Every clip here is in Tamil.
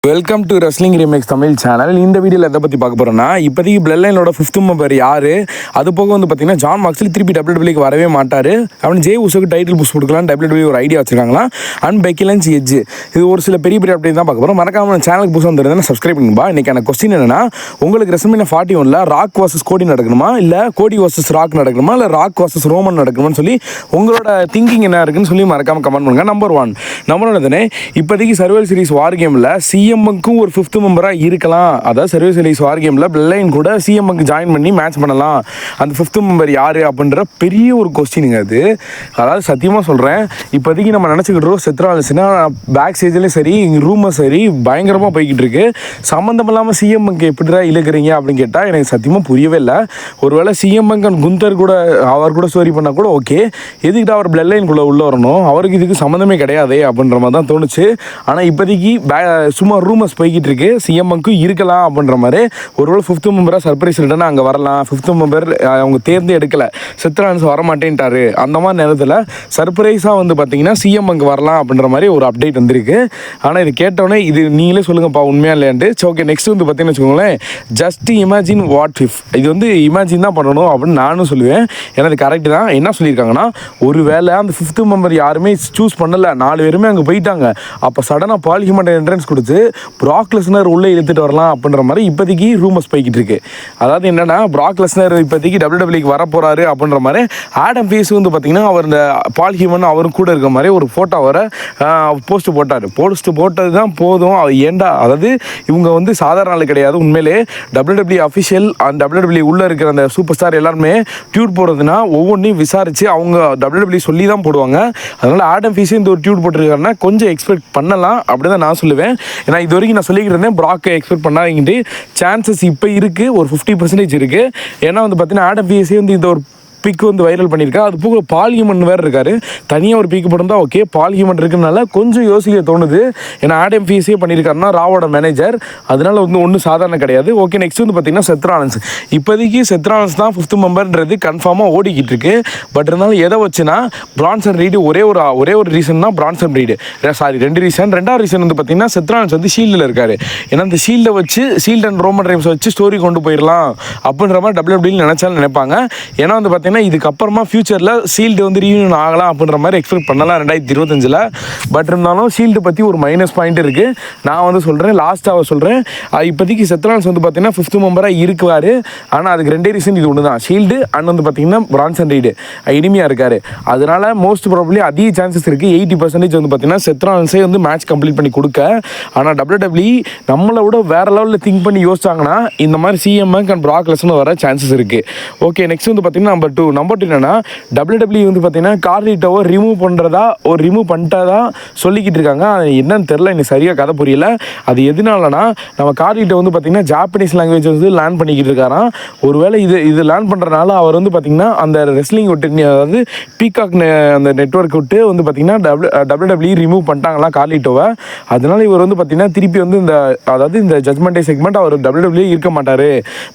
Welcome to wrestling remakes Tamil channel. இந்த வீடியோவில் எதை பற்றி பார்க்க போகிறோன்னா, இப்போதைக்கு பிளட் லைனோட 5th மெம்பர் யார், அது போக வந்து பார்த்தீங்கன்னா ஜான் மாக்ஸ்லி திருப்பி WWE வரவே மாட்டார், அவன் ஜே உசோக்கு டைட்டில் புஷ் கொடுக்கலாம் WWE ஒரு ஐடியா வச்சிருக்காங்களா, அண்ட் பெக்கி லிஞ்ச் எட்ஜ், இது ஒரு சில பெரிய அப்டேட் தான் பார்க்க போகிறோம். மறக்காம சேனலுக்கு புதுசாக வந்துருந்தா சப்ஸ்கிரைப் பண்ணுங்க. இன்னைக்கான கொஸ்டின் என்னன்னா, உங்களுக்கு WrestleMania 41 ராக் வர்சஸ் கோடி நடக்கணுமா, இல்லை கோடி வர்சஸ் ராக் நடக்கணுமா, இல்லை ராக் வர்சஸ் ரோமன் நடக்கணும்னு சொல்லி உங்களோட திங்கிங் என்ன இருக்குன்னு சொல்லி மறக்காம கமெண்ட் பண்ணுங்க. நம்பர் ஒன் இப்போதைக்கு சர்வைவல் சீரிஸ் வார் கேமில் சிஎம்முக்கும் ஒரு 5th மெம்பராக இருக்கலாம். அதாவது சர்வைவல் சீரிஸ் வார் கேமில் பிளட் லைன் கூட சிஎம்முக்கு ஜாயின் பண்ணி மேட்ச் பண்ணலாம். அந்த 5th மெம்பர் யார் அப்படின்ற பெரிய ஒரு கொஸ்டினுங்க அது. அதாவது சத்தியமாக சொல்கிறேன், இப்போதைக்கு நம்ம நினச்சிக்கிட்டு செத்ராலன்ஸ்னா பேக் ஸ்டேஜ்லேயும் சரி ரூமர் சரி பயங்கரமாக போய்கிட்டு இருக்கு. சம்மந்தம் இல்லாமல் சிஎம்முக்கு எப்படிதான் இழுக்கிறீங்க அப்படின்னு கேட்டால் எனக்கு சத்தியமாக புரியவே இல்லை. ஒருவேளை சிஎம்முக்கு குந்தர் கூட அவர் கூட ஸ்டோரி பண்ணால் கூட ஓகே, எதுக்கிட்ட அவர் பிளட் லைனுக்குள்ளே உள்ள வரணும், அவருக்கு இதுக்கு சம்மந்தமே கிடையாது அப்படின்ற மாதிரி தான் தோணுச்சு. ஆனால் இப்போதைக்கு சும்மா ரூமர்ஸ் போய்கிட்டு இருக்கு, சிஎம்முக்கும் இருக்கலாம் அப்படின்ற மாதிரி. ஒருவேளை 5th மெம்பராக சர்ப்ரைஸ் இல்லைன்னா அங்கே வரலாம். 5th மெம்பர் அவங்க தேர்ந்து எடுக்கலை, செத்ரான்ஸ் வரமாட்டேன்ட்டாரு, அந்த மாதிரி நேரத்தில் சர்ப்ரைஸாக வந்து பார்த்தீங்கன்னா சிஎம் அங்கே வரலாம் அப்படின்ற மாதிரி ஒரு அப்டேட் வந்திருக்கு. ஆனால் இது கேட்டோடனே இது நீங்களே சொல்லுங்கப்பா உண்மையாக இல்லையான்ட்டு. சரி ஓகே, நெக்ஸ்ட் வந்து பார்த்தீங்கன்னு வச்சுக்கோங்களேன், ஜஸ்ட் இமேஜின் வாட் இஃப், இது வந்து இமேஜின் தான் பண்ணணும் அப்படின்னு நானும் சொல்லுவேன். ஏன்னா அது கரெக்டு தான். என்ன சொல்லியிருக்காங்கன்னா, ஒரு வேளை அந்த 5th மெம்பர் யாருமே சூஸ் பண்ணலை, 4 பேருமே அங்கே போயிட்டாங்க, அப்போ சடனாக பால் ஹியூமன் என்ட்ரன்ஸ் கொடுத்து ப்ராக் லெஸ்னர் உள்ளே இழுத்துட்டு வரலாம் அப்படின்ற மாதிரி இப்போதைக்கு ரூமர்ஸ் போய்கிட்டு இருக்கு. அதாவது என்னன்னா, ப்ராக் லெஸ்னர் இப்போதைக்கு WWE வர போறாரு அப்படின்ற மாதிரி ஆடம் பீஸ் வந்து பார்த்தீங்கன்னா அவர் இந்த பால் ஹியூமன் அவரும் கூட இருக்கிற மாதிரி ஒரு ஃபோட்டோ வர போஸ்ட் போட்டார். போஸ்ட் போட்டது தான் போதும், அது ஏண்டா, அதாவது இவங்க வந்து சாதாரண ஆள் கிடையாது. உண்மையிலே WWE அஃபிஷியல் அந்த WWE உள்ளே இருக்கிற அந்த சூப்பர் ஸ்டார் எல்லாருமே டியூட் போடுறதுன்னா ஒவ்வொன்றையும் விசாரித்து அவங்க WWE சொல்லி தான் போடுவாங்க. அதனால் ஆடம் பீஸே இந்த ஒரு டியூட் போட்டிருக்காருன்னா கொஞ்சம் எக்ஸ்பெக்ட் பண்ணலாம் அப்படி தான் நான் சொல்லுவேன். ஏன்னா இது வரைக்கும் நான் சொல்லிக்கிட்டு இருந்தேன், ப்ராக்கை எக்ஸ்பெக்ட் பண்ணாதீங்கட்டு. சான்சஸ் இப்போ இருக்குது, ஒரு 50% இருக்குது. ஏன்னா வந்து பார்த்தீங்கன்னா ஆடம் பீஸே வந்து இந்த ஒரு பிக் வந்து வைரல் பண்ணியிருக்கா. அது போக பால் ஹியூமன் வேறு இருக்காரு, தனியாக ஒரு பிக் போட்டிருந்தா ஓகே. பால் ஹியூமன் இருக்குனால கொஞ்சம் யோசிக்க தோணுது. ஏன்னா ஆடம் பீஸே பண்ணியிருக்காருன்னா ராவோட மேனேஜர், அதனால வந்து ஒன்றும் சாதாரண கிடையாது. ஓகே, நெக்ஸ்ட் வந்து பார்த்தீங்கன்னா செத்ராலன்ஸ். இப்போதைக்கு செத்ராலன்ஸ் தான் 5th மெம்பர்ன்றது கன்ஃபார்மாக ஓடிக்கிட்டு இருக்கு. பட் இருந்தாலும் எதை வச்சுன்னா பிரான்சன் ரீடு ஒரே ஒரு ரீசன் தான். Branson read sorry 2 reason. 2வது ரீசன் வந்து பார்த்தீங்கன்னா செத்ராலன்ஸ் வந்து ஷீல்டில் இருக்காரு. ஏன்னா அந்த ஷீல்டை வச்சு ஷீல்ட் அண்ட் ரோமன் ரைம்ஸ் வச்சு ஸ்டோரி கொண்டு போயிடலாம் அப்படின்ற மாதிரி WWE நினைச்சாலும் நினைப்பாங்க. ஏன்னா வந்து பார்த்தீங்கன்னா இதுக்கப்புறமா ஃபியூச்சரில் ஷீல்டு வந்து ரீயூனியன் ஆகலாம் அப்படின்ற மாதிரி எக்ஸ்பெக்ட் பண்ணலாம் 2025. பட் இருந்தாலும் ஷீல்டு பற்றி ஒரு மைனஸ் பாயிண்ட் இருக்குது. நான் வந்து சொல்கிறேன், லாஸ்ட்டாக சொல்கிறேன், இப்போதைக்கு செத்ரான்ஸ் வந்து பார்த்தீங்கன்னா 5th மெம்பராக இருக்குவார். ஆனால் அதுக்கு 2 ரீசன், இது ஒன்று தான், ஷீல்டு அண்ட் வந்து பார்த்தீங்கன்னா பிரான்சன் ரீடு இனிமையாக இருக்கார். அதனால மோஸ்ட் ப்ராபப்ளி அதிக சான்சஸ் இருக்குது. 80% வந்து பார்த்தீங்கன்னா செத்ரான்ஸே வந்து மேட்ச் கம்ப்ளீட் பண்ணி கொடுக்க. ஆனால் WWE நம்மளை விட வேறு லெவலில் திங்க் பண்ணி யோசிச்சாங்கன்னா இந்த மாதிரி சிஎம்எக் அண்ட் ப்ராக் லெஸ்னர் வர சான்சஸ் இருக்குது. ஓகே, நெக்ஸ்ட் வந்து பார்த்தீங்கன்னா நம்பர் 2 என்னன்னா, WWE வந்து பார்த்தீங்கன்னா கார்லிட்டோவை ரிமூவ் பண்ணிட்டதா சொல்லிக்கிட்டு இருக்காங்க. அது என்னன்னு தெரில, எனக்கு சரியாக கதை புரியல. அது எதனாலனா, நம்ம கார்லிட்டோ வந்து பார்த்தீங்கன்னா ஜாப்பனீஸ் லாங்குவேஜ் வந்து லேர்ன் பண்ணிக்கிட்டு இருக்காராம். ஒருவேளை இது லேர்ன் பண்ணுறதுனால அவர் வந்து பார்த்தீங்கன்னா அந்த ரெஸ்லிங் விட்டு, அதாவது பீகாக் அந்த நெட்வொர்க் விட்டு வந்து பார்த்தீங்கன்னா WWE ரிமூவ் பண்ணிட்டாங்களாம் கார்லிட்டோவை. அதனால இவர் வந்து பார்த்தீங்கன்னா திருப்பி வந்து இந்த ஜட்மெண்ட் டே செக்மெண்ட் அவர் WWE இருக்க மாட்டார்.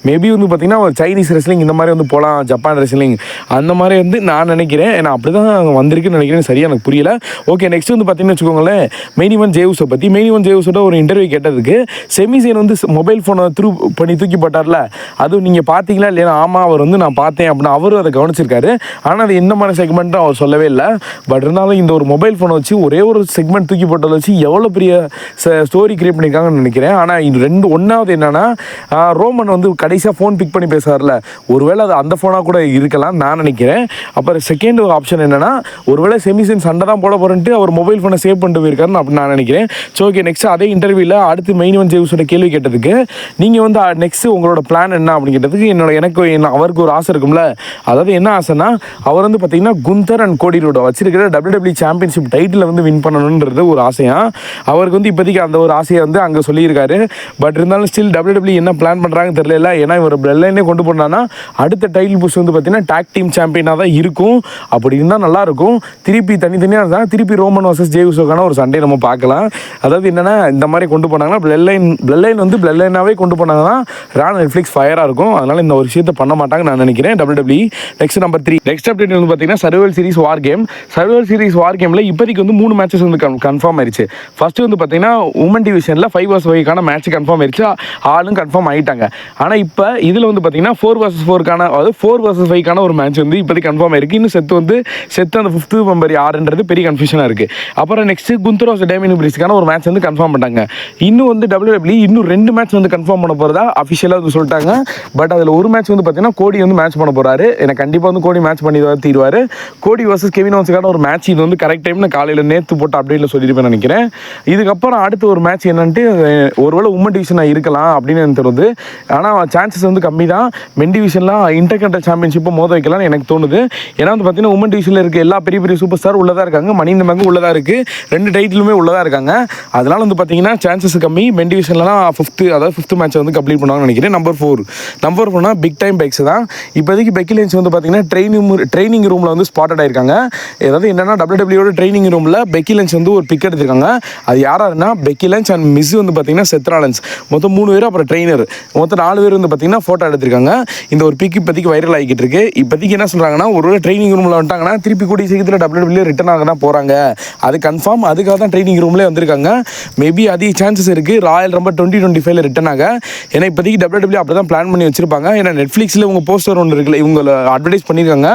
மேபி வந்து பார்த்தீங்கன்னா ஒரு சைனீஸ் ரெஸ்லிங் இந்த மாதிரி வந்து போகலாம், ஜப்பான் ரெஸ்லிங் அந்த மாதிரி வந்து நான் நினைக்கிறேன். ஏன்னா அப்படி தான் வந்திருக்குன்னு நினைக்கிறேன், சரியாக எனக்கு புரியல. ஓகே, நெக்ஸ்ட் வந்து பார்த்தீங்கன்னு வச்சுக்கோங்களேன், மெயின் ஈவென்ட் ஜே உசோ பற்றி. மெயின் ஈவென்ட் ஜே உசோட ஒரு இன்டர்வியூ கேட்டதுக்கு செமிசேன் வந்து மொபைல் ஃபோனை பண்ணி தூக்கி போட்டார்ல, அதுவும் நீங்கள் பார்த்தீங்களா இல்லையா? ஆமாம், அவர் வந்து நான் பார்த்தேன் அப்படின்னு அவரும் அதை கவனிச்சிருக்காரு. ஆனால் அது எந்த மாதிரி செக்மெண்ட்டும் அவர் சொல்லவே இல்லை. பட் இருந்தாலும் இந்த ஒரு மொபைல் ஃபோனை வச்சு ஒரே ஒரு செக்மெண்ட் தூக்கி போட்டதை வச்சு எவ்வளோ பெரிய ஸ்டோரி கிரியேட் பண்ணியிருக்காங்கன்னு நினைக்கிறேன். ஆனால் ஒன்றாவது என்னன்னா, ரோமன் வந்து கடைசியாக ஃபோன் பிக் பண்ணி பேசுவார்ல, ஒருவேளை அது அந்த ஃபோனாக கூட இருக்கலாம் நான் நினைக்கிறேன். அப்புறம் செகண்ட் ஒரு ஆப்ஷன் என்னன்னா, ஒருவேளை செமிசன் சண்டை தான் போட போறேன்ட்டு அவர் மொபைல் ஃபோனை சேவ் பண்ணிட்டு போயிருக்காருன்னு அப்படின்னு நான் நினைக்கிறேன். ஸோ ஓகே, நெக்ஸ்ட் அதே இன்டர்வியூவில் அடுத்து மெயின் ஈவென்ட் ஜே உசோட கேள்வி கேட்டதுக்கு, நீங்கள் வந்து நெக்ஸ்ட் உங்களோட பிளான் என்ன அப்படின்னு கேட்டதுக்கு, அவருக்கு ஒரு ஆசை இருக்கும்ல. அதாவது என்ன ஆசைன்னா, அவர் வந்து பார்த்தீங்கன்னா குந்தர் அண்ட் கோடி ரோட வச்சிருக்கிற WWE சாம்பியன்ஷிப் டைட்டில் வந்து வின் பண்ணணுன்றது ஒரு ஆசையா அவருக்கு வந்து இப்போதைக்கு அந்த ஒரு ஆசையை வந்து அங்கே சொல்லியிருக்காரு. பட் இருந்தாலும் ஸ்டில் WWE என்ன பிளான் பண்ணுறாங்கன்னு தெரியல. ஏன்னா இவர் பிளட் லைனே கொண்டு போனான்னா அடுத்த டைட்டில் புஷ் வந்து பார்த்தீங்கன்னா டாக் டீம் சாம்பியனாக தான் இருக்கும். அப்படி இருந்தால் நல்லாயிருக்கும். திருப்பி தனித்தனியாக இருந்தால் திருப்பி ரோமன் வர்சஸ் ஜே உசோக்கான ஒரு சண்டே நம்ம பார்க்கலாம். அதாவது என்னென்னா இந்த மாதிரி கொண்டு போனாங்கன்னா பிளட் லைன் வந்து பிளட் லைனாகவே கொண்டு போனாங்கன்னா நெட்ஃப்ளிக்ஸ் ஃபயராக இருக்கும். அதனால் இந்த ஒரு விஷயத்தை பண்ண மாட்டாங்க நான் நினைக்கிறேன் WWE. Next number 3 next update வந்து பார்த்தீங்கன்னா சர்வைவல் சீரிஸ் வார் கேமில் இப்போதைக்கு வந்து 3 மேட்சஸ் வந்து கன்ஃபார்ம் ஆயிடுச்சு. ஃபர்ஸ்ட் வந்து பார்த்தீங்கன்னா உமன் டிவிஷனில் 5 vs 5 மேட்ச் கன்ஃபார்ம் ஆயிடுச்சு. ஆளும் கன்ஃபார்ம் ஆகிட்டாங்க. ஆனால் இப்போ இதில் வந்து பார்த்தீங்கன்னா 4 vs 4 அதாவது 4 vs 5 ஒரு மேட்ச் வந்து இப்போதைக்கு கன்ஃபார்ம் ஆயிருக்கு. இன்னும் செத்து அந்த 5th மெம்பர் யாருன்றது பெரிய கன்ஃபியூஷனாக இருக்குது. அப்புறம் நெக்ஸ்ட் குந்தர் வர்சஸ் டேமியன் பிரிஸ்க்கான ஒரு மேட்ச் வந்து கன்ஃபார்ம் பண்ணிட்டாங்க. இன்னும் வந்து WWE இன்னும் 2 மேட்ச் வந்து கன்ஃபார்ம் பண்ண போகிறதா அஃபிஷியலாக வந்து சொல்லிட்டாங்க. பட் அதில் ஒரு மேட்ச் வந்து பார்த்தீங்கன்னா கோடி வந்து மேட்ச் பண்ண போகிறாரு. எனக்கு கண்டிப்பாக வந்து கோடி மேட்ச் பண்ணி தான் தீருவார். கோடி வர்சஸ் கெவின் ஓவன்ஸுக்கான ஒரு மேட்ச் இது வந்து கரெக்ட் டைம் காலையில் நேற்று போட்டு அப்டேட்டில் சொல்லியிருப்பேன் நினைக்கிறேன். இதுக்கப்புறம் அடுத்த ஒரு மேட்ச் என்னன்ட்டு ஒருவேளை உமன் டிவிஷனாக இருக்கலாம் அப்படின்னு எனக்கு தோணுது. ஆனால் சான்சஸ் வந்து கம்மி தான். மென் டிவிஷன்லாம் இன்டர்கண்டல் சாம்பியன்ஷிப்பை மோத வைக்கலாம்னு எனக்கு தோணுது. ஏன்னா வந்து பார்த்தீங்கன்னா உமன் டிவிஷனில் இருக்க எல்லா பெரிய பெரிய சூப்பர் ஸ்டார் உள்ளதாக இருக்காங்க. மணி இந்த மேங்கும் உள்ளதாக இருக்குது. 2 டைட்டிலுமே உள்ளதாக இருக்காங்க. அதனால் வந்து பார்த்தீங்கன்னா சான்சஸ் கம்மி. மென் டிவிஷன்லாம் 5th மேட்ச் வந்து கம்ப்ளீட் பண்ணுவாங்கன்னு நினைக்கிறேன். நம்பர் 4 பிக் டைம் பைக்ஸ் தான். இப்போதைக்கு பெக்கி லிஞ்ச் வந்து பார்த்தீங்கன்னா ட்ரைனிங் ரூமில் வந்து ஸ்பாட்டட் ஆயிருக்காங்க. ஏதாவது என்னன்னா WWE ட்ரைனிங் ரூமில் பெக்கி லிஞ்ச் வந்து ஒரு பிக் எடுத்திருக்காங்க. அது யாராருன்னா பெக்கி லிஞ்ச் அண்ட் மிஸ் வந்து பார்த்தீங்கன்னா செத் ராலன்ஸ் மொத்தம் 3 பேர், அப்புறம் ட்ரைனர் மொத்தம் 4 பேர் வந்து பார்த்தீங்கன்னா ஃபோட்டோ எடுத்திருக்காங்க. இந்த ஒரு பிக் இப்போதைக்கு வைரல் ஆகிக்கிட்டு இருக்கு. இப்போதைக்கு என்ன சொல்கிறாங்கன்னா ஒரு ட்ரைனிங் ரூமில் வந்துட்டாங்கன்னா திருப்பி கூடிய சீக்கிரத்தில் WWE ரிட்டர்ன் ஆக தான் போகிறாங்க. அது கன்ஃபார்ம். அதுக்காக தான் ட்ரைனிங் ரூம்லேயே வந்திருக்காங்க. மேபி அதிக சான்சஸ் இருக்குது ராயல் ரம்பல் 2025 ரிட்டர்ன் ஆக. ஏன்னா இப்போதைக்கு WWE அப்படி தான் பிளான் பண்ணி வச்சிருப்பாங்க. ஏன்னா நெட்ஃப்ளிக்ஸில் உங்கள் போஸ்டர் ஒன்று இருக்குல்ல, இவங்க அட்வர்டைஸ் பண்ணியிருக்காங்க.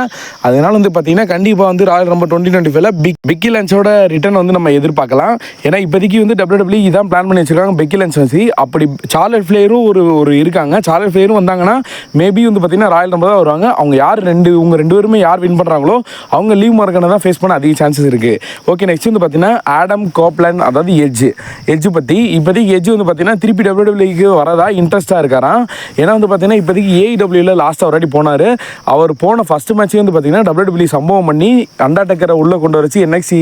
அதனால வந்து பார்த்தீங்கன்னா கண்டிப்பாக வந்து ராயல் ரம்பல் 2025 பெக்கி லன்ச்சோட ரிட்டர்ன் வந்து நம்ம எதிர்பார்க்கலாம். ஏன்னா இப்போதைக்கு வந்து WWE இதான் பிளான் பண்ணி வச்சிருக்காங்க பெக்கி லன்ச் வச்சு. அப்படி சார்லட் ஃப்ளேரும் ஒரு இருக்காங்க. சார்லட் ஃப்ளேரும் வந்தாங்கன்னா மேபி வந்து பார்த்தீங்கன்னா ராயல் ரம்பல் தான் வருவாங்க. அவங்க யார் இவங்க 2 பேருமே யார் வின் பண்ணுறாங்களோ அவங்க லீவ் மார்க்கனை தான் ஃபேஸ் பண்ண அதிக சான்சஸ் இருக்குது. ஓகே, நெக்ஸ்ட் வந்து பார்த்தீங்கன்னா ஆடம் கோப்லன், அதாவது எட்ஜ் பற்றி. இப்போதைக்கு எட்ஜ் வந்து பார்த்தீங்கன்னா திருப்பி WWE வரதா இன்ட்ரெஸ்ட்டாக இருக்காராம். ஏன்னா வந்து பார்த்தீங்கன்னா இப்போதைக்கு AEWல லாஸ்ட்டாக ஒரு வாட்டி போனார். அவர் போன ஃபர்ஸ்ட் மேட்ச்சே வந்து பார்த்தீங்கன்னா WWE சம்பவம் பண்ணி அண்டர்டேக்கரை உள்ளே கொண்டு வச்சு NXT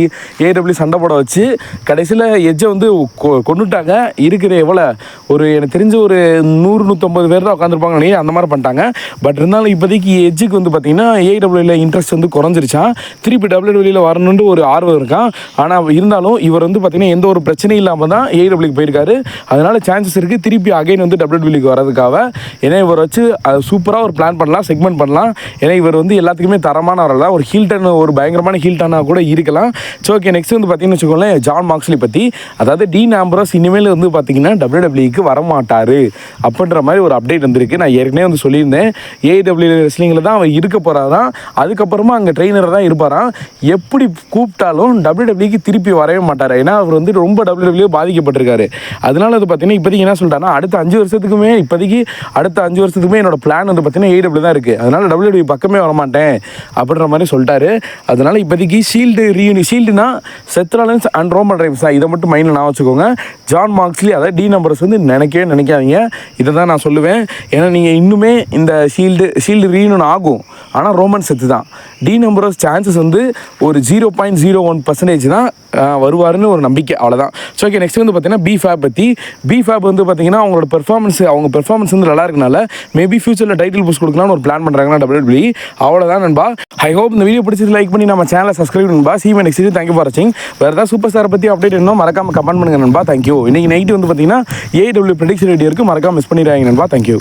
AEW சண்டை போட வச்சு கடைசியில் எட்ஜை வந்து கொண்டுட்டாங்க. இருக்கிற எவ்வளோ எனக்கு தெரிஞ்ச ஒரு 100-150 பேர் தான் உட்காந்துருப்பாங்க, அந்த மாதிரி பண்ணிட்டாங்க. பட் இருந்தாலும் இப்போதைக்கு எட்ஜுக்கு வந்து பார்த்தீங்கன்னா AEWல இன்ட்ரெஸ்ட் வந்து குறைஞ்சிருச்சான். திருப்பி WWE வரணுன்ட்டு ஒரு ஆர்வம் இருக்கான். ஆனால் இருந்தாலும் இவர் வந்து பார்த்தீங்கன்னா எந்த ஒரு பிரச்சனையும் இல்லாமல் தான் AEWக்கு போயிருக்காரு. அதனால சான்சஸ் இருக்குது திருப்பி அகைன் வந்து WWE வரதுக்காக. ஏன்னா இவர் வச்சு சூப்பராக ஒரு பிளான் பண்ணலாம், செக்மெண்ட் பண்ணலாம். ஏன்னா இவர் வந்து எல்லாத்துக்குமே தரமானவர்கள் தான். ஒரு ஹீல்டன், ஒரு பயங்கரமான ஹீல்டனாக கூட இருக்கலாம். ஸோ ஓகே, நெக்ஸ்ட் வந்து பார்த்தீங்கன்னு வச்சுக்கோங்களேன் ஜான் மாக்ஸ்லி பற்றி. அதாவது டீன் ஆம்ப்ரோஸ் இனிமேல் வந்து பார்த்தீங்கன்னா WWEக்கு வரமாட்டார் அப்படின்ற மாதிரி ஒரு அப்டேட் வந்திருக்கு. நான் ஏற்கனவே வந்து சொல்லியிருந்தேன் AEW ரெஸ்லிங்கில் தான் அவர் இருக்க போகிறாராம். அதுக்கப்புறமா அங்கே ட்ரெயினர் தான் இருப்பாராம். எப்படி கூப்பிட்டாலும் WWEக்கு திருப்பி வரவே மாட்டார். ஏன்னா அவர் வந்து ரொம்ப WWE பாதிக்கப்பட்டிருக்காரு. அதனால வந்து பார்த்தீங்கன்னா இப்போதைக்கு என்ன சொல்லிட்டாருன்னா அடுத்த 5 வருஷத்துக்குமே என்னோட பிளான் வந்து பார்த்தீங்கன்னா AEW தான் இருக்குது. அதனால WWE பக்கமே வரமாட்டேன் அப்படின்ற மாதிரி சொல்லிட்டாரு. அதனால இப்போதைக்கு ஷீல்டுனா செத் ராலன்ஸ் அண்ட் ரோமன் ரெயின்ஸ் தான். இதை மட்டும் மைண்டில் நான் வச்சுக்கோங்க. ஜான் மாக்ஸ்லி அதாவது டீன் ஆம்ப்ரோஸ் வந்து நினைக்காதீங்க. இதை தான் நான் சொல்லுவேன். ஏன்னா நீங்கள் இன்னுமே இந்த ஷீல்டு ரீயூனியன் ஆகும். ஆனால் ரோமன் செத்து தான். டீன் ஆம்ப்ரோஸ் சான்சஸ் வந்து ஒரு 0.01% தான் வருவாருன்னு ஒரு நம்பிக்கை, அவ்வளோதான். ஸோ ஓகே, நெக்ஸ்ட் வந்து பார்த்தீங்கன்னா பிஃபேப் வந்து பார்த்தீங்கன்னா அவங்க பெர்ஃபார்மன்ஸ் வந்து நல்லா இருக்கனால மேபி ஃபியூச்சரில் டைட்டில் புஷ் கொடுக்கலாம்னு ஒரு பிளான் பண்ணுறாங்கன்னா WWE. அவ்வளோதான் நண்பா. ஐ ஹோப் இந்த வீடியோ பிடிச்சது லைக் பண்ணி நம்ம சேனலை subscribe பண்ணும்பா. See you next video. Thank you for watching. வேறு ஏதாவது சூப்பர் ஸ்டாரை பற்றி அப்டேட் இன்னும் மறக்காம கமெண்ட் பண்ணுங்க நண்பா. தேங்க்யூ. இன்னைக்கு நைட்டு வந்து பார்த்தீங்கன்னா AEW ப்ரெடிக்ஷன் வீடியோ இருக்குது, மறக்காம மிஸ் பண்ணிடுறாங்க நண்பா. தேங்க்யூ.